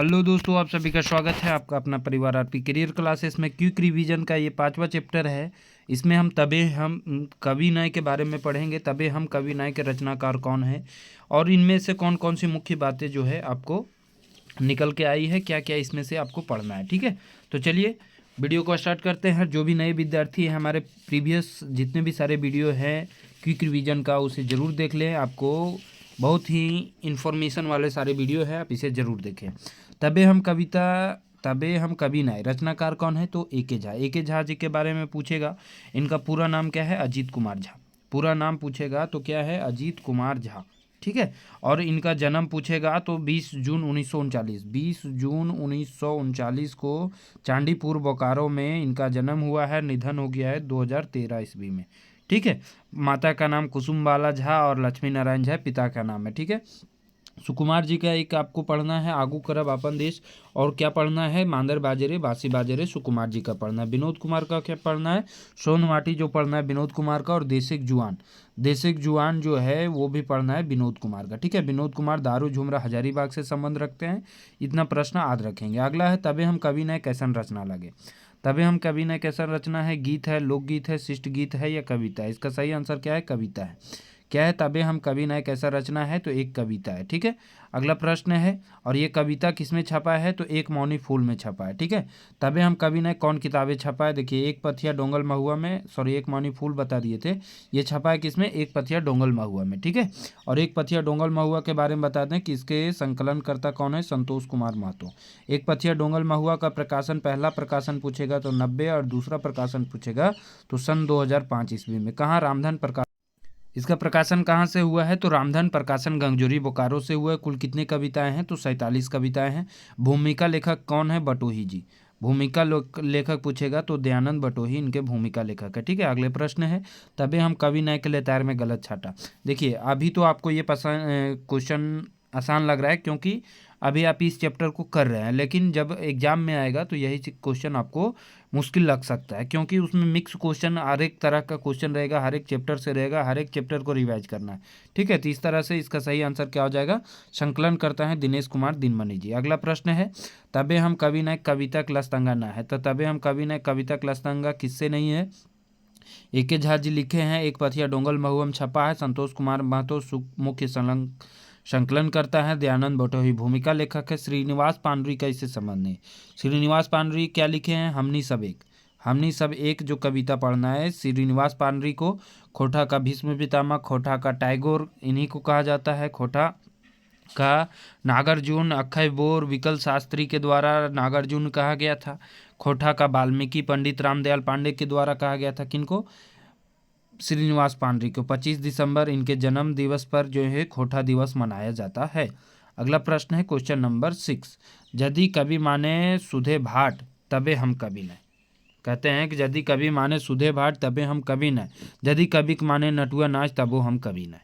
Hello दोस्तों, आप सभी का स्वागत है आपका अपना परिवार आरपी करियर क्लासेस में। क्विक रिवीजन का ये 5वां चैप्टर है। इसमें हम कवि नय के बारे में पढ़ेंगे। तबे हम कवि नय के रचनाकार कौन है और इनमें से कौन कौन सी मुख्य बातें जो है आपको निकल के आई है, क्या क्या इसमें से आपको पढ़ना है। ठीक है, तो चलिए वीडियो को स्टार्ट करते हैं। जो भी नए विद्यार्थी हैं, हमारे प्रीवियस जितने भी सारे वीडियो हैं क्विक रिवीजन का, उसे ज़रूर देख लें। आपको बहुत ही इन्फॉर्मेशन वाले सारे वीडियो है, आप इसे ज़रूर देखें। तबे हम कवि नय रचनाकार कौन है, तो ए के झा। ए के झा जी के बारे में पूछेगा। इनका पूरा नाम क्या है, अजीत कुमार झा। पूरा नाम पूछेगा तो क्या है, अजीत कुमार झा। ठीक है, और इनका जन्म पूछेगा तो 20 जून 1939 को चांदीपुर बोकारो में इनका जन्म हुआ है। निधन हो गया है 2013 ईस्वी में। ठीक है, माता का नाम कुसुमबाला झा और लक्ष्मी नारायण झा पिता का नाम है। ठीक है, सुकुमार जी का एक आपको पढ़ना है, आगू करब अपन देश। और क्या पढ़ना है, मांदर बाजेरे बासी बाजेरे सुकुमार जी का पढ़ना है। विनोद कुमार का क्या पढ़ना है, सोन माटी जो पढ़ना है विनोद कुमार का। और देसिक जुआन जो है वो भी पढ़ना है विनोद कुमार का। ठीक है, विनोद कुमार दारू झुमरा हजारीबाग से संबंध रखते हैं। इतना प्रश्न याद रखेंगे। अगला है, तबे हम कवि नय कैसन रचना लगे। तबे हम कवि नय कैसन रचना है, गीत है, लोकगीत है, शिष्ट गीत है या कविता है। इसका सही आंसर क्या है, कविता है। क्या है, तबे हम कवि नय कैसा रचना है, तो एक कविता है। ठीक है, अगला प्रश्न है, और ये कविता किस में छपा है, तो एक मौनी फूल में छपा है। ठीक है, तबे हम कवि नय कौन किताबें छपा है, देखिए एक पथिया डोंगल महुआ में, सॉरी एक मौनी फूल बता दिए थे, ये छपा है किसमें, एक पथिया डोंगल महुआ में। ठीक है, और एक पथिया डोंगल महुआ के बारे में बता दें कि इसके संकलनकर्ता कौन है, संतोष कुमार महतो। एक पथिया डोंगल महुआ का प्रकाशन, पहला प्रकाशन पूछेगा तो 90 और दूसरा प्रकाशन पूछेगा तो सन 2005 ईस्वी में। कहाँ, रामधन प्रकाशन। इसका प्रकाशन कहाँ से हुआ है, तो रामधन प्रकाशन गंगजोरी बोकारो से हुआ है। कुल कितनी कविताएं हैं, तो 47 कविताएं हैं। भूमिका लेखक कौन है, बटोही जी। भूमिका लेखक पूछेगा तो दयानंद बटोही इनके भूमिका लेखक है। ठीक है, अगले प्रश्न है, तबे हम कवि नय के लेतार में गलत छाटा। देखिए अभी तो आपको ये क्वेश्चन आसान लग रहा है क्योंकि अभी आप इस चैप्टर को कर रहे हैं, लेकिन जब एग्जाम में आएगा तो यही क्वेश्चन आपको मुश्किल लग सकता है, क्योंकि उसमें मिक्स क्वेश्चन, हर एक तरह का क्वेश्चन रहेगा, हर एक चैप्टर से रहेगा, हर एक चैप्टर को रिवाइज करना है। ठीक है, तो इस तरह से इसका सही आंसर क्या हो जाएगा, संकलन करता है दिनेश कुमार दिनमणि जी। अगला प्रश्न है, तबे हम कवि नय कविता क्लस्तंगा ना है, तो तबे हम कवि नय कविता क्लस्तंगा किससे नहीं है, ए के झा जी लिखे हैं, एक पथिया डोंगल महुआ में छपा है। संतोष कुमार महतो मुख्य संकलन करता है। दयानंद बटोही भूमिका लेखक है। श्रीनिवास पांडुरी का इससे संबंध नहीं। श्रीनिवास पांडुरी क्या लिखे हैं, हमनी सब एक जो कविता पढ़ना है श्रीनिवास पांडुरी को। खोटा का भीष्म पितामह, खोटा का टैगोर इन्हीं को कहा जाता है। खोटा का नागार्जुन अक्षय बोर विकल शास्त्री के द्वारा नागार्जुन कहा गया था। खोटा का वाल्मीकि पंडित रामदयाल पांडे के द्वारा कहा गया था। किनको, श्रीनिवास पांडुरी को। 25 दिसंबर इनके जन्म दिवस पर जो है खोटा दिवस मनाया जाता है। अगला प्रश्न है क्वेश्चन नंबर 6, यदि कवि माने सुधे भाट तबे हम कवि नय। कहते हैं कि यदि कवि माने सुधे भाट तबे हम कवि नय, यदि कवि माने नटुआ नाच तबो हम कवि नय,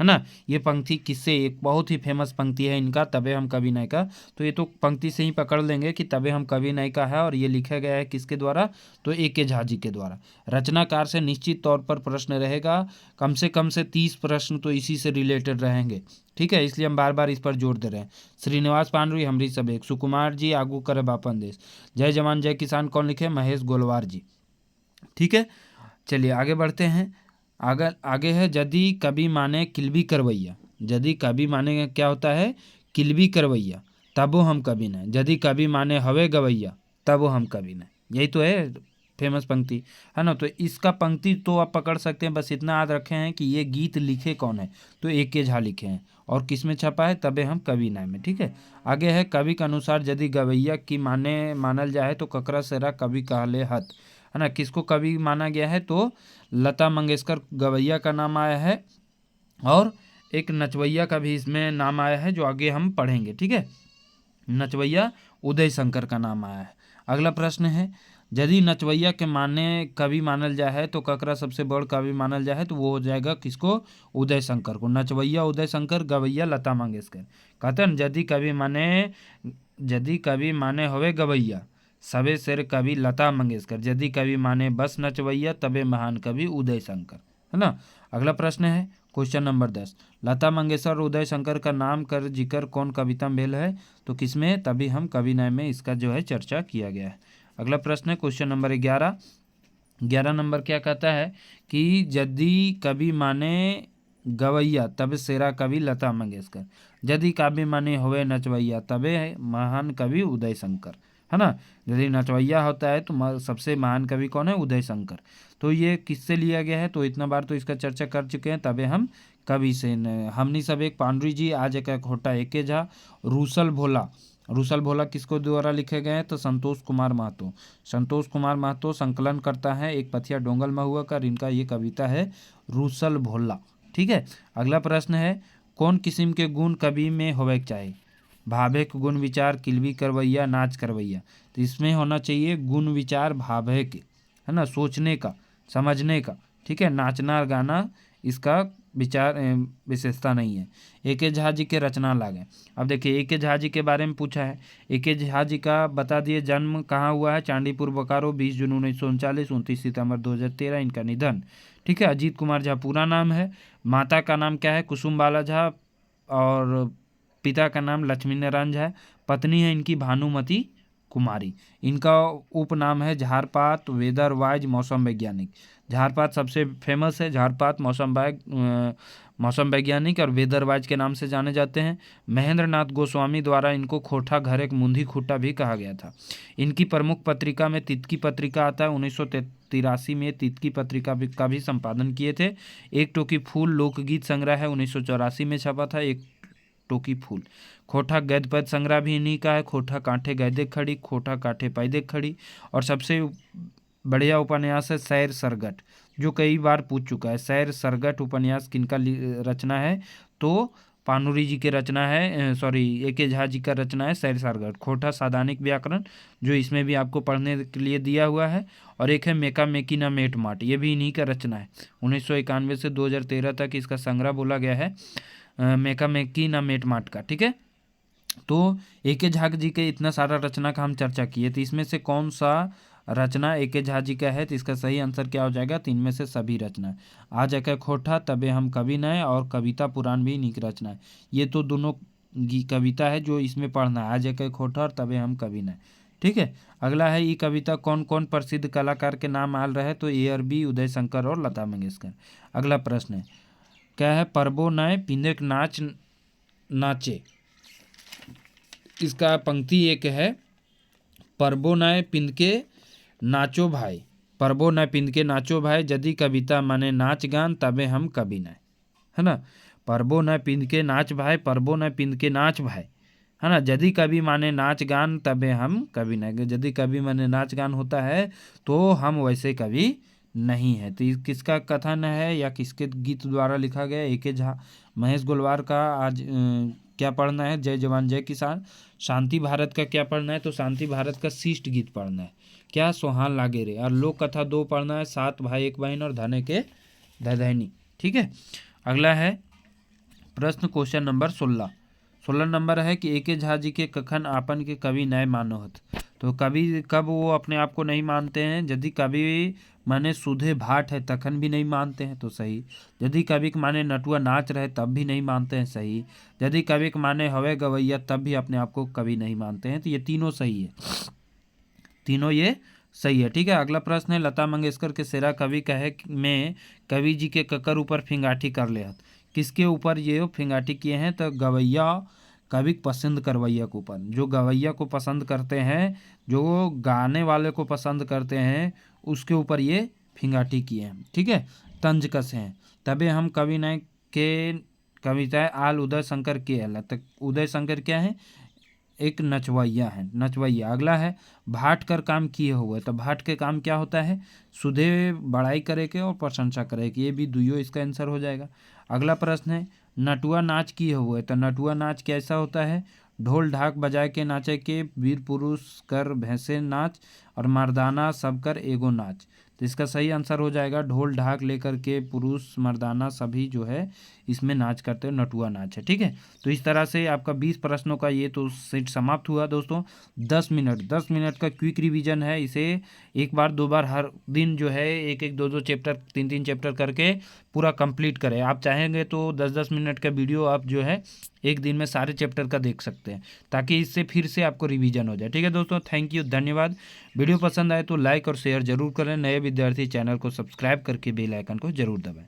है ना। ये पंक्ति किससे, एक बहुत ही फेमस पंक्ति है इनका, तबे हम कवि नय का। तो ये तो पंक्ति से ही पकड़ लेंगे कि तबे हम कवि नय का है, और ये लिखा गया है किसके द्वारा, तो ए के झा जी के द्वारा। रचनाकार से निश्चित तौर पर प्रश्न रहेगा, कम से 30 प्रश्न तो इसी से रिलेटेड रहेंगे। ठीक है, इसलिए हम बार बार इस पर जोर दे रहे हैं। श्रीनिवास पांडुरी हमरी सब एक, सुकुमार जी आगू करब अपन देश, जय जवान जय किसान कौन लिखे, महेश गोलवार जी। ठीक है, चलिए आगे बढ़ते हैं। आगे है, यदि कवि माने किलबी करवैया। यदि कवि माने क्या होता है, किलबी करवैया तबो हम कवि नय, यदि कवि माने हवे गवैया तबो हम कवि नय। यही तो है फेमस पंक्ति, है ना। तो इसका पंक्ति तो आप पकड़ सकते हैं, बस इतना याद रखे हैं कि ये गीत लिखे कौन है, तो ए के झा लिखे हैं, और किस में छपा है, तबे हम कवि नय में। ठीक है, आगे है, कवि के अनुसार यदि गवैया की मानल जाए तो ककरा सेरा कवि कहले हत, है ना। किसको कवि माना गया है, तो लता मंगेशकर गवैया का नाम आया है, और एक नचवैया का भी इसमें नाम आया है जो आगे हम पढ़ेंगे। ठीक है, नचवैया उदय शंकर का नाम आया है। अगला प्रश्न है, यदि नचवैया के माने कवि मानल जाए है तो ककरा सबसे बड़ कवि मानल जाए है, तो वो हो जाएगा किसको, उदय शंकर को। नचवैया उदय शंकर, गवैया लता मंगेशकर। कहते हैं यदि कवि माने हवे गवैया सबे सिर कवि लता मंगेशकर, यदि कवि माने बस नचवैया तबे महान कवि उदय शंकर, है ना। अगला प्रश्न है, क्वेश्चन नंबर 10, लता मंगेशकर और उदय शंकर का नाम कर जिक्र कौन कविता में भेल है? तो किसमें? तभी हम कवि नय में इसका जो है चर्चा किया गया है। अगला प्रश्न है क्वेश्चन नंबर 11। 11 नंबर क्या कहता है कि यदि कवि माने गवैया तब सेरा कवि लता मंगेशकर, यदि काव्य माने होवे नचवैया तबे महान कवि उदय शंकर, है ना। यदि नचवैया होता है तो सबसे महान कवि कौन है? उदय शंकर। तो ये किससे लिया गया है? तो इतना बार तो इसका चर्चा कर चुके हैं, तबे हम कवि से हमनी सब एक पांडुरी जी, आज एक खोटा एके झा, रूसल भोला। रूसल भोला किसको द्वारा लिखे गए हैं? तो संतोष कुमार महतो। संतोष कुमार महतो संकलन करता है एक पथिया डोंगल महुआ का, इनका ये कविता है रूसल भोला। ठीक है। अगला प्रश्न है, कौन किस्म के गुण कवि में होवे के चाहिए? भावेक गुण विचार, किलवी करवैया, नाच करवैया। तो इसमें होना चाहिए गुण विचार भावेक, है ना, सोचने का, समझने का। ठीक है। नाचना गाना इसका विचार विशेषता नहीं है। ए.के. झा जी के रचना लागे। अब देखिए ए.के. झा जी के बारे में पूछा है। ए.के. झा जी का बता दिए जन्म कहाँ हुआ है? चांदीपुर बोकारो, 20 जून 1939, 29 सितंबर 2013 इनका निधन। ठीक है। अजीत कुमार झा पूरा नाम है। माता का नाम क्या है? कुसुम बाला झा, और पिता का नाम लक्ष्मी नारायण झा है। पत्नी है इनकी भानुमती कुमारी। इनका उपनाम है झारपात, वेदर वाइज, मौसम वैज्ञानिक। झारपात सबसे फेमस है, झारपात मौसम वैज्ञानिक और वेदर वाइज के नाम से जाने जाते हैं। महेंद्र नाथ गोस्वामी द्वारा इनको खोटा घर एक मुंधी खुट्टा भी कहा गया था। इनकी प्रमुख पत्रिका में तितकी पत्रिका आता है। 1983 में तितकी पत्रिका का भी संपादन किए थे। एक टोकी फूल लोकगीत संग्रह है, 1984 में छपा था। एक टोकी फूल। खोटा गद्य पद संग्रह भी इन्हीं का है। खोटा कांठे गद्य खड़ी, खोटा कांठे पैदे खड़ी। और सबसे बढ़िया उपन्यास है सैर सरगट, जो कई बार पूछ चुका है। सैर सरगट उपन्यास किनका रचना है? तो पानुरी जी के रचना है, ए.के. झा जी का रचना है सैर सरगट। खोटा सादानिक व्याकरण, जो इसमें भी आपको पढ़ने के लिए दिया हुआ है। और एक है मेका मेकी ना मेट माट, ये भी इन्हीं का रचना है। 1991 से 2013 तक इसका संग्रह बोला गया है, मेका मेकी ना मेट माट का। ठीक है। तो ए.के. झा जी के इतना सारा रचना का हम चर्चा किए, तो इसमें से कौन सा रचना ए.के. झा जी का है? तो इसका सही आंसर क्या हो जाएगा? 3 में से सभी रचना। आज एक खोटा तबे हम कवि नए, और कविता पुराण भी इन्हीं की रचना है। ये तो दोनों कविता है जो इसमें पढ़ना है, आज एक खोटा और तबे हम कवि नए। ठीक है। अगला है, ये कविता कौन कौन प्रसिद्ध कलाकार के नाम आल रहे? तो A.R.B., उदय शंकर और लता मंगेशकर। अगला प्रश्न है, क्या है? परबो नय पिंदक नाच नाचे। इसका पंक्ति एक है, परबो नय पिंद के नाचो भाई, परबो नय पिंद के नाचो भाई, यदि कविता माने नाच गान तबे हम कवि नय, है ना। परबो नय पिंद के नाच भाई, परबो नय पिंद के नाच भाई, है ना। यदि कवि माने नाच गान तबे हम कवि नय, यदि कवि माने नाच गान होता है तो हम वैसे कवि नहीं है। तो किसका कथन है या किसके गीत द्वारा लिखा गया? ए.के. झा। महेश गोलवार का आज क्या पढ़ना है? जय जवान जय किसान। शांति भारत का क्या पढ़ना है? तो शांति भारत का शिष्ट गीत पढ़ना है। क्या? सोहान लागे रे। और लोक कथा 2 पढ़ना है, 7 भाई एक बहन और धने के धैनी। ठीक है। अगला है प्रश्न क्वेश्चन नंबर 16 नंबर है कि ए.के. झा जी के कखन आपन के कवि नय मानोहत। तो कवि कब वो अपने आप को नहीं मानते हैं? यदि कवि माने सुधे भाट है तखन भी नहीं मानते हैं, तो सही। यदि कवि के माने नटुआ नाच रहे तब भी नहीं मानते हैं, सही। यदि कवि के माने हवे गवैया तब भी अपने आप को कवि नहीं मानते हैं, तो ये तीनों सही है, तीनों ये सही है। ठीक है। अगला प्रश्न है, लता मंगेशकर के सेरा कवि कहे में कवि जी के ककर ऊपर फिंगाठी कर ले। किसके ऊपर ये फिंगाठी किए हैं? तो गवैया कवि पसंद करवैया के ऊपर। जो गवैया को पसंद करते हैं, जो गाने वाले को पसंद करते हैं, उसके ऊपर ये फिंगाठी किए हैं। ठीक है। तंज कस हैं। तबे हम कवि नय के कविताएं आल उदय शंकर के है। तक उदय शंकर क्या है? एक नचवैया है, नचवैया। अगला है, भाट कर काम किए हुए। तो भाट के काम क्या होता है? सुधे बड़ाई करे के और प्रशंसा करे के। ये भी दुइयो इसका आंसर हो जाएगा। अगला प्रश्न है, नटुआ नाच किए हुए। तो नटुआ नाच कैसा होता है? ढोल ढाक बजाए के नाचे के, वीर पुरुष कर भैंसे नाच, और मर्दाना सब कर एगो नाच। तो इसका सही आंसर हो जाएगा, ढोल ढाक लेकर के पुरुष मर्दाना सभी जो है इसमें नाच करते हैं, नटुआ नाच है। ठीक है। तो इस तरह से आपका 20 प्रश्नों का ये तो सेट समाप्त हुआ दोस्तों। 10 मिनट का क्विक रिवीजन है। इसे एक बार 2 बार हर दिन जो है 1-1, 2-2 चैप्टर, 3-3 चैप्टर करके पूरा कंप्लीट करें। आप चाहेंगे तो 10-10 मिनट का वीडियो आप जो है एक दिन में सारे चैप्टर का देख सकते हैं, ताकि इससे फिर से आपको रिवीजन हो जाए। ठीक है दोस्तों, थैंक यू, धन्यवाद। वीडियो पसंद आए तो लाइक और शेयर जरूर करें। नए विद्यार्थी चैनल को सब्सक्राइब करके बेल आइकन को जरूर दबाएं।